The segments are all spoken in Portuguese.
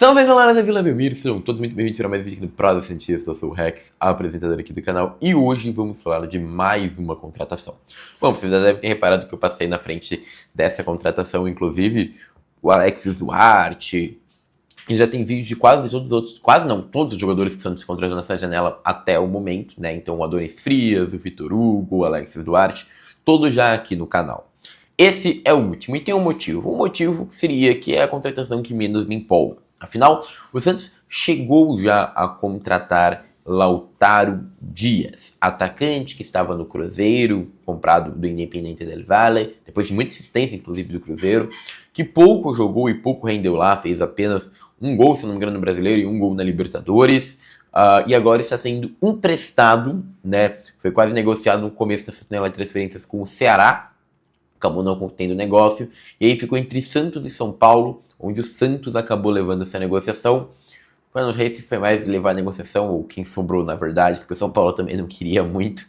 Salve galera da Vila Belmiro, sejam todos muito bem-vindos a mais um vídeo aqui do Prosa Cientista. Eu sou o Rex, apresentador aqui do canal, e hoje vamos falar de mais uma contratação. Bom, vocês já devem ter reparado que eu passei na frente dessa contratação, inclusive o Alexis Duarte, e já tem vídeo de quase todos os outros, quase não, todos os jogadores que estão se contratando nessa janela até o momento, né? Então o Adonis Frias, o Vitor Hugo, o Alexis Duarte, todos já aqui no canal. Esse é o último, e tem um motivo. O motivo seria que é a contratação que menos me empolga. Afinal, o Santos chegou já a contratar Lautaro Dias, atacante que estava no Cruzeiro, comprado do Independiente del Valle, depois de muita insistência, inclusive, do Cruzeiro, que pouco jogou e pouco rendeu lá, fez apenas um gol, se não me engano, no Brasileiro e um gol na Libertadores, e agora está sendo emprestado, né? Foi quase negociado no começo da janela de transferências com o Ceará, acabou não tendo negócio, e aí ficou entre Santos e São Paulo, onde o Santos acabou levando essa negociação. Eu não sei se foi mais levar a negociação ou quem sobrou, na verdade, porque o São Paulo também não queria muito.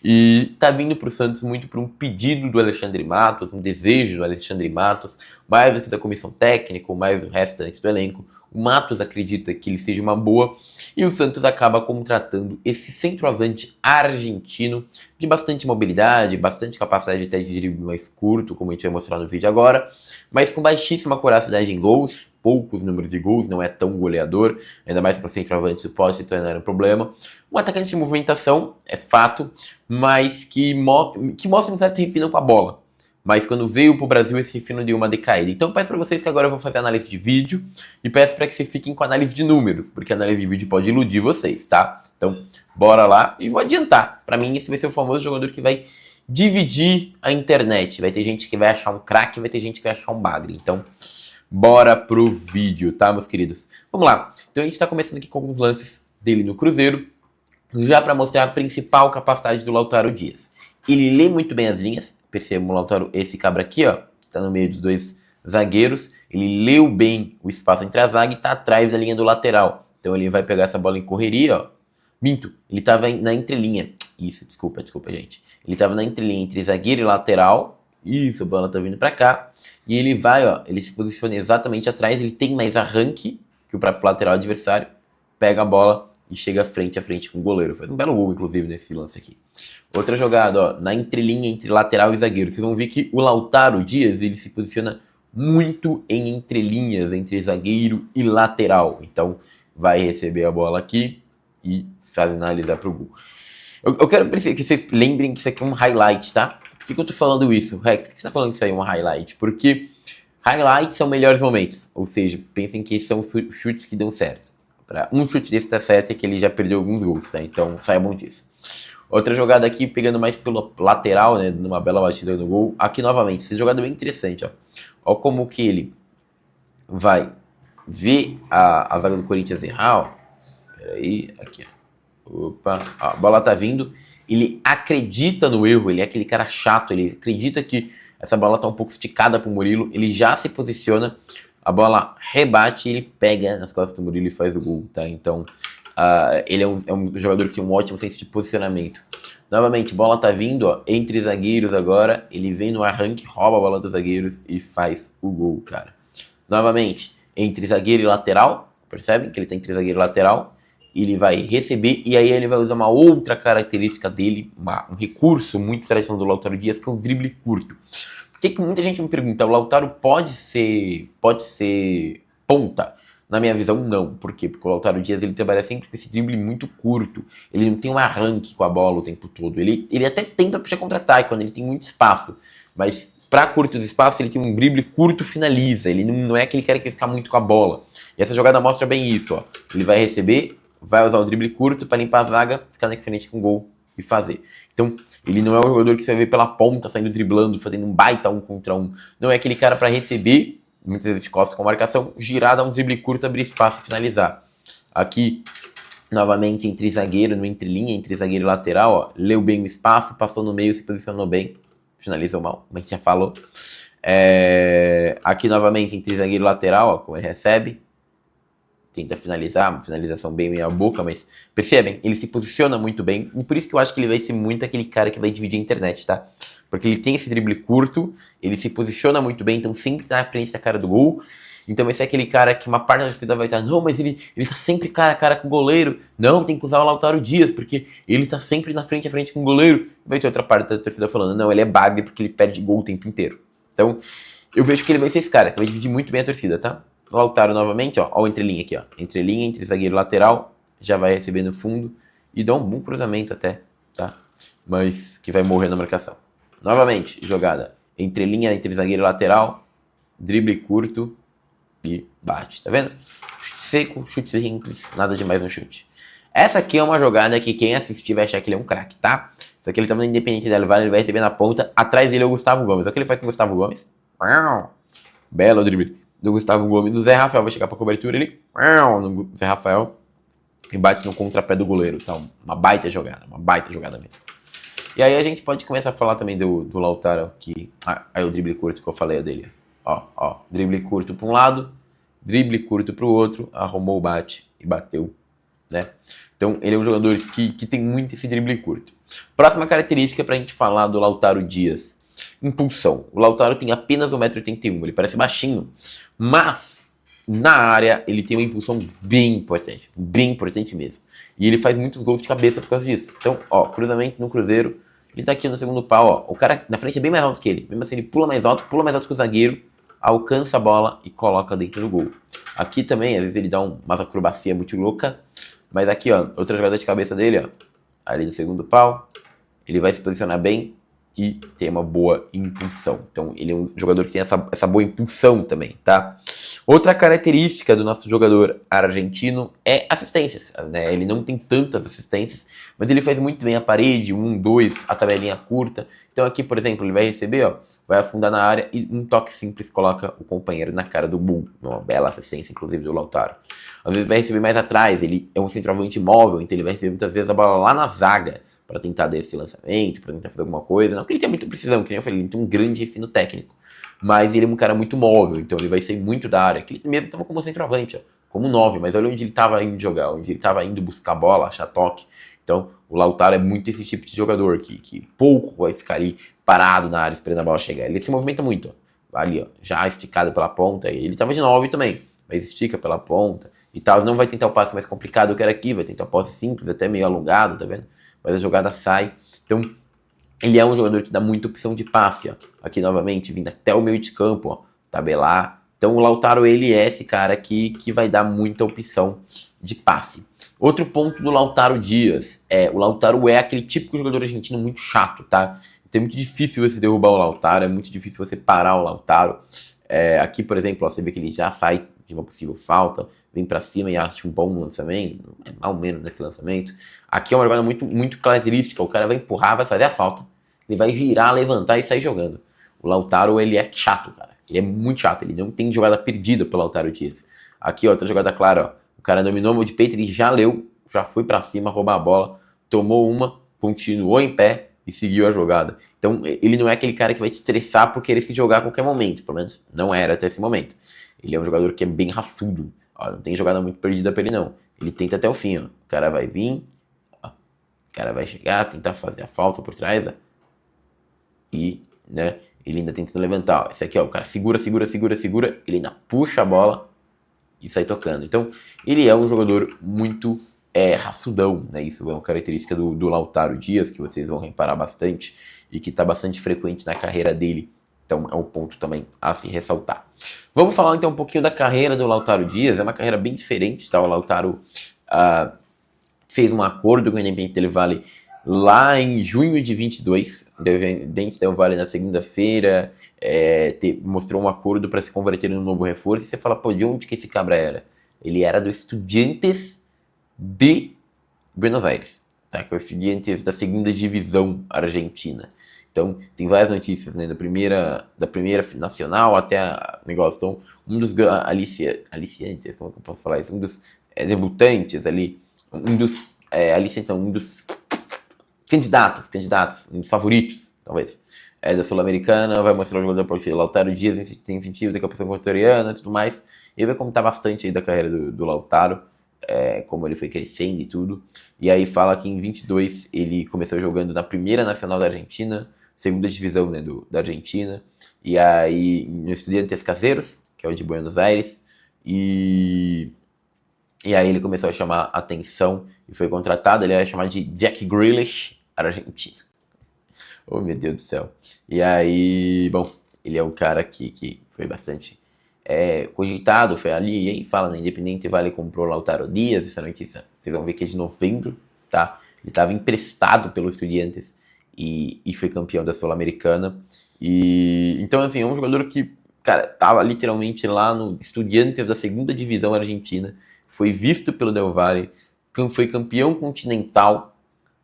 E tá vindo pro Santos muito por um pedido do Alexandre Matos, um desejo do Alexandre Matos, mais do que da comissão técnica, ou mais do restante do elenco. O Matos acredita que ele seja uma boa, e o Santos acaba contratando esse centroavante argentino de bastante mobilidade, bastante capacidade até de drible mais curto, como a gente vai mostrar no vídeo agora, mas com baixíssima coraçadade em gols, poucos números de gols, não é tão goleador, ainda mais para o centroavante, isso pode se tornar um problema. Um atacante de movimentação, é fato, mas que mostra um certo refino com a bola. Mas quando veio pro Brasil, esse refino deu uma decaída. Então peço para vocês que agora eu vou fazer análise de vídeo, e peço para que vocês fiquem com análise de números, porque a análise de vídeo pode iludir vocês, tá? Então, bora lá, e vou adiantar. Para mim, esse vai ser o famoso jogador que vai dividir a internet. Vai ter gente que vai achar um craque, vai ter gente que vai achar um bagre. Então, bora pro vídeo, tá, meus queridos? Vamos lá. Então a gente tá começando aqui com alguns lances dele no Cruzeiro, já para mostrar a principal capacidade do Lautaro Dias. Ele lê muito bem as linhas, percebam o Lautaro, esse cabra aqui, ó, tá no meio dos dois zagueiros, ele leu bem o espaço entre a zaga e tá atrás da linha do lateral. Então ele vai pegar essa bola em correria, ó. Minto, ele tava na entrelinha. Isso, desculpa, gente. Ele tava na entrelinha entre zagueiro e lateral. Isso, a bola tá vindo pra cá. E ele vai, ó, ele se posiciona exatamente atrás, ele tem mais arranque que o próprio lateral adversário, pega a bola e chega frente a frente com o goleiro. Faz um belo gol, inclusive, nesse lance aqui. Outra jogada, ó, na entrelinha entre lateral e zagueiro. Vocês vão ver que o Lautaro Dias, ele se posiciona muito em entrelinhas, entre zagueiro e lateral. Então, vai receber a bola aqui e finalizar pro gol. Eu quero que vocês lembrem que isso aqui é um highlight, tá? Por que eu tô falando isso, Rex? Por que você tá falando que isso aí é um highlight? Porque highlights são melhores momentos. Ou seja, pensem que são chutes que dão certo. Pra um chute desse tá certo é que ele já perdeu alguns gols, tá? Então saibam disso. Outra jogada aqui, pegando mais pelo lateral, né? Numa bela batida no gol. Aqui novamente, essa jogada é bem interessante, ó. Ó como que ele vai ver a zaga do Corinthians errar, ó. Peraí, aqui, ó. Opa, ó, a bola tá vindo. Ele acredita no erro, ele é aquele cara chato, ele acredita que essa bola tá um pouco esticada pro Murilo, ele já se posiciona, a bola rebate e ele pega nas costas do Murilo e faz o gol, tá? Então, ele é um jogador que tem um ótimo senso de posicionamento. Novamente, bola tá vindo, ó, entre zagueiros agora, ele vem no arranque, rouba a bola dos zagueiros e faz o gol, cara. Novamente, entre zagueiro e lateral, percebem que ele tá entre zagueiro e lateral, ele vai receber e aí ele vai usar uma outra característica dele, um recurso muito tradicional do Lautaro Dias, que é o drible curto. Por que muita gente me pergunta, o Lautaro pode ser ponta? Na minha visão, não. Por quê? Porque o Lautaro Dias ele trabalha sempre com esse drible muito curto. Ele não tem um arranque com a bola o tempo todo. Ele até tenta puxar contra-ataque quando ele tem muito espaço, mas para curtos espaços ele tem um drible curto, finaliza. Ele não é aquele cara que vai ficar muito com a bola. E essa jogada mostra bem isso, ó. Ele vai receber, vai usar o drible curto para limpar a zaga, ficar na frente com o gol e fazer. Então, ele não é um jogador que você vai ver pela ponta, saindo driblando, fazendo um baita 1 contra 1. Não é aquele cara para receber, muitas vezes de costas com marcação, girar, dar um drible curto, abrir espaço e finalizar. Aqui, novamente, entre zagueiro, no entrelinha, entre zagueiro e lateral, ó, leu bem o espaço, passou no meio, se posicionou bem, finalizou mal, como a gente já falou. Aqui, novamente, entre zagueiro e lateral, ó, como ele recebe, tenta finalizar, uma finalização bem meia boca, mas percebem, ele se posiciona muito bem, e por isso que eu acho que ele vai ser muito aquele cara que vai dividir a internet, tá? porque ele tem esse drible curto, ele se posiciona muito bem, então sempre está na frente da cara do gol. Então esse é aquele cara que uma parte da torcida vai estar, não, mas ele tá sempre cara a cara com o goleiro. Não, tem que usar o Lautaro Dias, porque ele tá sempre na frente a frente com o goleiro. Vai ter outra parte da torcida falando, não, ele é bagre porque ele perde gol o tempo inteiro. Então, eu vejo que ele vai ser esse cara, que vai dividir muito bem a torcida, tá? Lautaro novamente, ó o entrelinha aqui, ó. Entrelinha, entre zagueiro e lateral, já vai receber no fundo e dá um bom cruzamento até, tá? Mas que vai morrer na marcação. Novamente, jogada entrelinha, entre zagueiro e lateral, drible curto, e bate, tá vendo? Chute seco, chute simples, nada demais no chute. Essa aqui é uma jogada que quem assistir vai achar que ele é um craque, tá? Isso aqui ele tá no Independente Del Valle, ele vai receber na ponta, atrás dele é o Gustavo Gomes. Olha o que ele faz com o Gustavo Gomes. Belo drible do Gustavo Gomes. O Zé Rafael vai chegar pra cobertura, ele no Zé Rafael e bate no contrapé do goleiro. Então, uma baita jogada mesmo. E aí a gente pode começar a falar também do Lautaro, que aí o drible curto que eu falei dele. Ó, drible curto para um lado, drible curto para o outro, arrumou o bate e bateu, né? Então ele é um jogador que tem muito esse drible curto. Próxima característica para a gente falar do Lautaro Dias, impulsão. O Lautaro tem apenas 1,81m, ele parece baixinho, mas na área ele tem uma impulsão bem importante mesmo. E ele faz muitos gols de cabeça por causa disso. Então, ó, cruzamento no Cruzeiro, ele tá aqui no segundo pau, ó, o cara na frente é bem mais alto que ele, mesmo assim ele pula mais alto que o zagueiro, alcança a bola e coloca dentro do gol. Aqui também, às vezes ele dá umas acrobacia muito louca, mas aqui, ó, outra jogada de cabeça dele, ó, ali no segundo pau, ele vai se posicionar bem e tem uma boa impulsão. Então ele é um jogador que tem essa boa impulsão também, tá? Outra característica do nosso jogador argentino é assistências, né? Ele não tem tantas assistências, mas ele faz muito bem a parede, 1, 2, a tabelinha curta. Então aqui, por exemplo, ele vai receber, ó, vai afundar na área e um toque simples coloca o companheiro na cara do gol. Uma bela assistência, inclusive, do Lautaro. Às vezes vai receber mais atrás, ele é um centroavante móvel, então ele vai receber muitas vezes a bola lá na zaga para tentar dar esse lançamento, para tentar fazer alguma coisa. Não que ele tenha muita precisão, que nem eu falei, ele tem um grande refino técnico. Mas ele é um cara muito móvel, então ele vai ser muito da área. Que ele mesmo estava como centroavante, ó, como 9, mas olha onde ele estava indo jogar, onde ele estava indo buscar bola, achar toque. Então o Lautaro é muito esse tipo de jogador que pouco vai ficar ali parado na área esperando a bola chegar. Ele se movimenta muito, ó, ali, ó, já esticado pela ponta. Ele estava de 9 também, mas estica pela ponta e tal. Não vai tentar o passe mais complicado que era aqui, vai tentar o passe simples, até meio alongado, tá vendo? Mas a jogada sai. Então ele é um jogador que dá muita opção de passe, ó. Aqui novamente, vindo até o meio de campo, ó, tabelar. Então o Lautaro, ele é esse cara que vai dar muita opção de passe. Outro ponto do Lautaro Dias, o Lautaro é aquele típico jogador argentino muito chato, tá? Então é muito difícil você derrubar o Lautaro, é muito difícil você parar o Lautaro. Aqui, por exemplo, ó, você vê que ele já sai de uma possível falta, vem pra cima e acha um bom lançamento, é mal menos nesse lançamento. Aqui é uma jogada muito, muito característica, o cara vai empurrar, vai fazer a falta, ele vai girar, levantar e sair jogando. O Lautaro, ele é chato, cara. Ele é muito chato, ele não tem jogada perdida pelo Lautaro Dias. Aqui, ó, outra jogada clara, ó. O cara dominou de peito, ele já leu, já foi pra cima, roubar a bola, tomou uma, continuou em pé e seguiu a jogada. Então, ele não é aquele cara que vai te estressar por querer se jogar a qualquer momento. Pelo menos não era até esse momento. Ele é um jogador que é bem raçudo. Ó, não tem jogada muito perdida pra ele, não. Ele tenta até o fim, ó. O cara vai vir, ó. O cara vai chegar, tentar fazer a falta por trás, ó. E, né, ele ainda tentando levantar, ó. Esse aqui, ó, o cara segura, ele ainda puxa a bola e sai tocando. Então, ele é um jogador muito raçudão, né? Isso é uma característica do Lautaro Dias, que vocês vão reparar bastante e que está bastante frequente na carreira dele. Então, é um ponto também a se ressaltar. Vamos falar então um pouquinho da carreira do Lautaro Dias. É uma carreira bem diferente, tá? O Lautaro fez um acordo com o Independente Del Valle lá em junho de 22, o Independente Del Valle na segunda-feira mostrou um acordo para se converter em um novo reforço. E você fala, pô, de onde que esse cabra era? Ele era do Estudiantes de Buenos Aires, tá? Que é o Estudiantes da segunda divisão argentina. Então, tem várias notícias, né? Da primeira nacional até a negócio. Então, um dos aliciantes, como é que eu posso falar isso? Um dos debutantes ali, um dos candidatos, um dos favoritos, talvez, da Sul-Americana, vai mostrar o jogador português, Lautaro Dias, tem incentivo da campeonação equatoriana e tudo mais, e vai contar bastante aí da carreira do Lautaro, como ele foi crescendo e tudo, e aí fala que em 22 ele começou jogando na primeira nacional da Argentina, segunda divisão, né, da Argentina. E aí, no Estudiantes Caseros, que é o de Buenos Aires. E aí ele começou a chamar atenção e foi contratado. Ele era chamado de Jack Grealish, argentino. Oh, meu Deus do céu. E aí, bom, ele é um cara que foi bastante cogitado, foi ali, e aí fala, né, Independente Vale comprou Lautaro Dias, essa notícia, vocês vão ver que é de novembro, tá? Ele estava emprestado pelo Estudiantes e foi campeão da Sul-Americana. E então, assim, é um jogador que, cara, tava literalmente lá no Estudiantes da segunda divisão argentina, foi visto pelo Del Valle, foi campeão continental,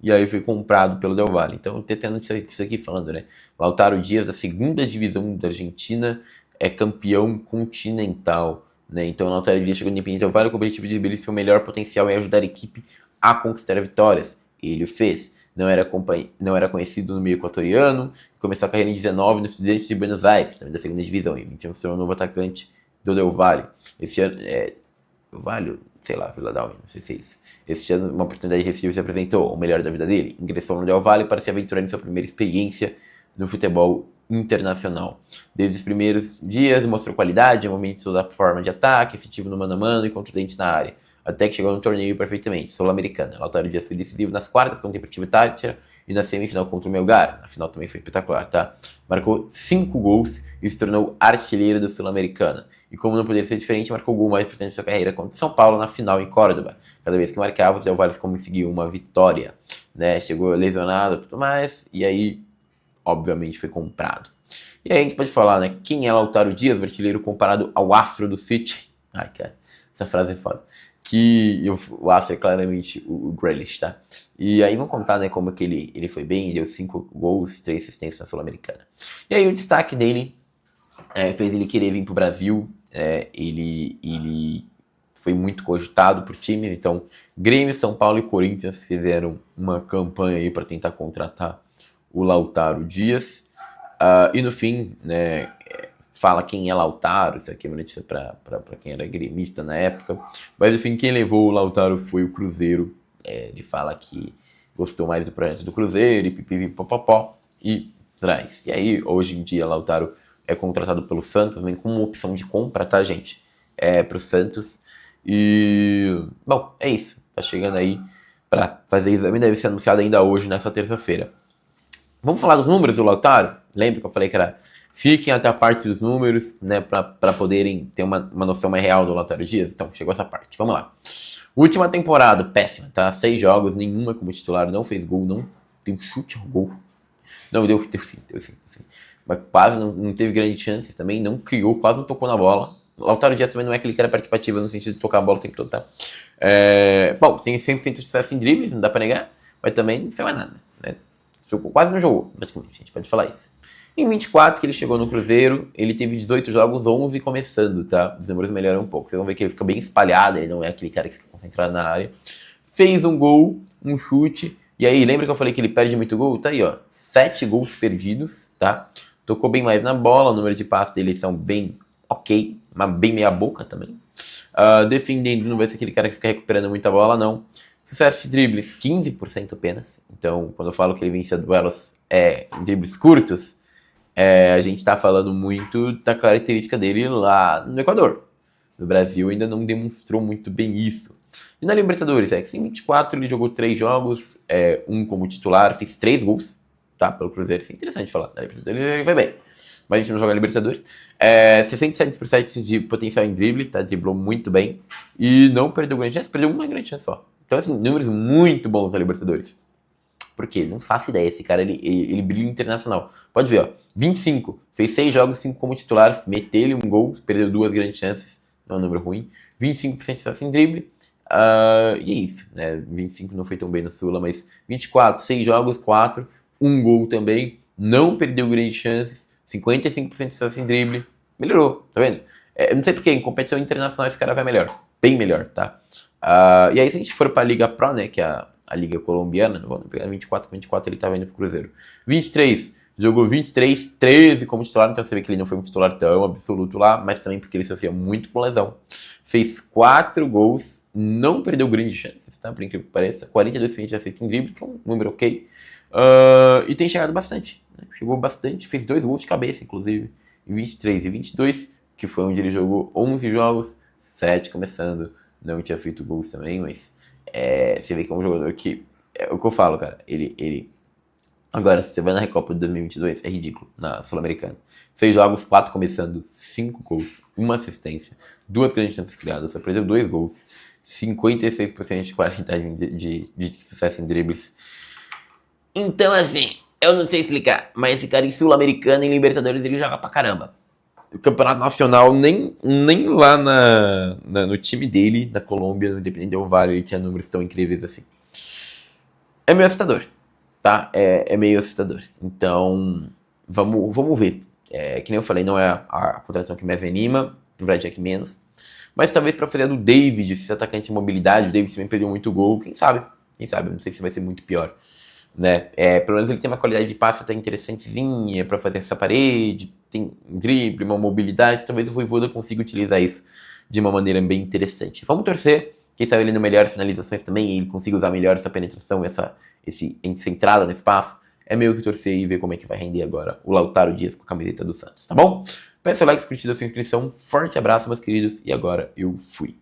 e aí foi comprado pelo Del Valle. Então, tendo isso aqui falando, né? Lautaro Dias, da segunda divisão da Argentina, é campeão continental, né? Então, o Lautaro Dias chegou no Independiente Del Valle com o objetivo de revelar seu melhor potencial e ajudar a equipe a conquistar vitórias. Ele o fez. Não era conhecido no meio equatoriano, começou a carreira em 19 no Estudiantes de Buenos Aires, também da segunda divisão, e então se tornou um novo atacante do Del Valle. Esse ano, Valle, sei lá, Vila Dalme, não sei se é isso. Este ano, uma oportunidade recebida se apresentou, o melhor da vida dele. Ingressou no Del Valle para se aventurar em sua primeira experiência no futebol internacional. Desde os primeiros dias, mostrou qualidade, momentos da forma de ataque, efetivo no mano a mano e contundente na área. Até que chegou no torneio perfeitamente, Sul-Americana. Lautaro Dias foi decisivo nas quartas contra o Deportivo Táchira e na semifinal contra o Melgar. Na final também foi espetacular, tá? Marcou 5 gols e se tornou artilheiro da Sul-Americana. E como não poderia ser diferente, marcou o gol mais importante de sua carreira contra o São Paulo na final em Córdoba. Cada vez que marcava, o Del Valle conseguiu uma vitória, né? Chegou lesionado e tudo mais, e aí, obviamente, foi comprado. E aí a gente pode falar, né? Quem é Lautaro Dias, o artilheiro comparado ao astro do City? Ai, cara, essa frase é foda. Que o astro é claramente o Grealish, tá? E aí vamos contar, né, como que ele foi bem, deu 5 gols, 3 assistências na Sul-Americana. E aí o destaque dele fez ele querer vir pro Brasil, ele foi muito cogitado por time, então Grêmio, São Paulo e Corinthians fizeram uma campanha aí para tentar contratar o Lautaro Dias. E no fim, né, fala quem é Lautaro, isso aqui é uma notícia para quem era gremista na época, mas enfim, quem levou o Lautaro foi o Cruzeiro. Ele fala que gostou mais do projeto do Cruzeiro e pipipipopopó e traz. E aí, hoje em dia, Lautaro é contratado pelo Santos, vem com uma opção de compra, tá, gente? Pro Santos. E, bom, é isso. Tá chegando aí para fazer exame, deve ser anunciado ainda hoje, nessa terça-feira. Vamos falar dos números do Lautaro? Lembra que eu falei que era fiquem até a parte dos números, né, para poderem ter uma noção mais real do Lautaro Dias? Então, chegou essa parte. Vamos lá. Última temporada, péssima, tá? 6 jogos, nenhuma como titular, não fez gol, não tem um chute ao gol. Não, deu sim. Mas quase não teve grandes chances também, não criou, quase não tocou na bola. Lautaro Dias também não é aquele cara participativo no sentido de tocar a bola o tempo todo, tá? Bom, tem 100% de sucesso em dribles, não dá pra negar, mas também não fez mais nada, né? Quase não jogou, praticamente, a gente pode falar isso. Em 24, que ele chegou no Cruzeiro, ele teve 18 jogos, 11 começando, tá? Os números melhoram um pouco. Vocês vão ver que ele fica bem espalhado, ele não é aquele cara que fica concentrado na área. Fez um gol, um chute, e aí, lembra que eu falei que ele perde muito gol? Tá aí, ó, 7 gols perdidos, tá? Tocou bem mais na bola, o número de passes dele são bem ok, mas bem meia boca também. Defendendo, não vai ser aquele cara que fica recuperando muita bola, não. Sucesso de dribles, 15% apenas. Então, quando eu falo que ele vencia duelos em dribles curtos, a gente tá falando muito da característica dele lá no Equador. No Brasil ainda não demonstrou muito bem isso. E na Libertadores, que em 24 ele jogou 3 jogos, um como titular, fez 3 gols, tá, pelo Cruzeiro. Isso é interessante falar. Na Libertadores ele vai bem. Mas a gente não joga Libertadores. 67% de potencial em drible, tá, driblou muito bem. E não perdeu grande chance, perdeu uma grande chance só. Então, assim, números muito bons na Libertadores. Porque não faço ideia, esse cara, ele brilha internacional. Pode ver, ó, 25, fez 6 jogos, 5 como titular, meteu-lhe um gol, perdeu 2 grandes chances, não é um número ruim. 25% de sucesso em drible, e é isso, né, 25 não foi tão bem na Sula, mas 24, 6 jogos, 4, 1 gol também, não perdeu grandes chances, 55% de sucesso em drible, melhorou, tá vendo? Eu não sei porque, em competição internacional esse cara vai melhor, bem melhor, tá? E aí se a gente for pra Liga Pro, né, que é a Liga Colombiana, vamos pegar 24 ele tava indo pro Cruzeiro. 23, jogou 23, 13 como titular, então você vê que ele não foi um titular tão absoluto lá, mas também porque ele sofria muito com lesão. Fez 4 gols, não perdeu grandes chances, tá? Por incrível que pareça, 42% de acerto em drible, que é um número ok. E tem chegado bastante. Né? Chegou bastante, fez 2 gols de cabeça, inclusive, em 23 e 22, que foi onde ele jogou 11 jogos, 7 começando. Não tinha feito gols também, mas você vê que é um jogador que... É o que eu falo, cara. Ele agora, se você vai na Recopa de 2022, é ridículo, na Sul-Americana. 6 jogos, 4 começando, 5 gols, 1 assistência, 2 grandes chances criadas, só perdeu 2 gols, 56% de qualidade de sucesso em dribles. Então, assim, eu não sei explicar, mas esse cara em Sul-Americana e Libertadores ele joga pra caramba. O Campeonato Nacional, nem lá no time dele, na Colômbia, no Independiente Del Valle, ele tinha números tão incríveis assim. É meio assustador, tá? É meio assustador. Então, vamos ver. Que nem eu falei, não é a contratação que mais me anima, o Brad Jack menos. Mas talvez pra fazer a do David, esse atacante de mobilidade, o David também perdeu muito gol, quem sabe? Quem sabe? Não sei se vai ser muito pior. Né? Pelo menos ele tem uma qualidade de passe até interessantezinha pra fazer essa parede, tem um drible, uma mobilidade, talvez o Vojvoda consiga utilizar isso de uma maneira bem interessante. Vamos torcer, quem sabe ele no melhores finalizações também, ele consiga usar melhor essa penetração, essa entrada no espaço. É meio que torcer e ver como é que vai render agora o Lautaro Dias com a camiseta do Santos, tá bom? Peça o like, curtida, sua inscrição, forte abraço, meus queridos, e agora eu fui.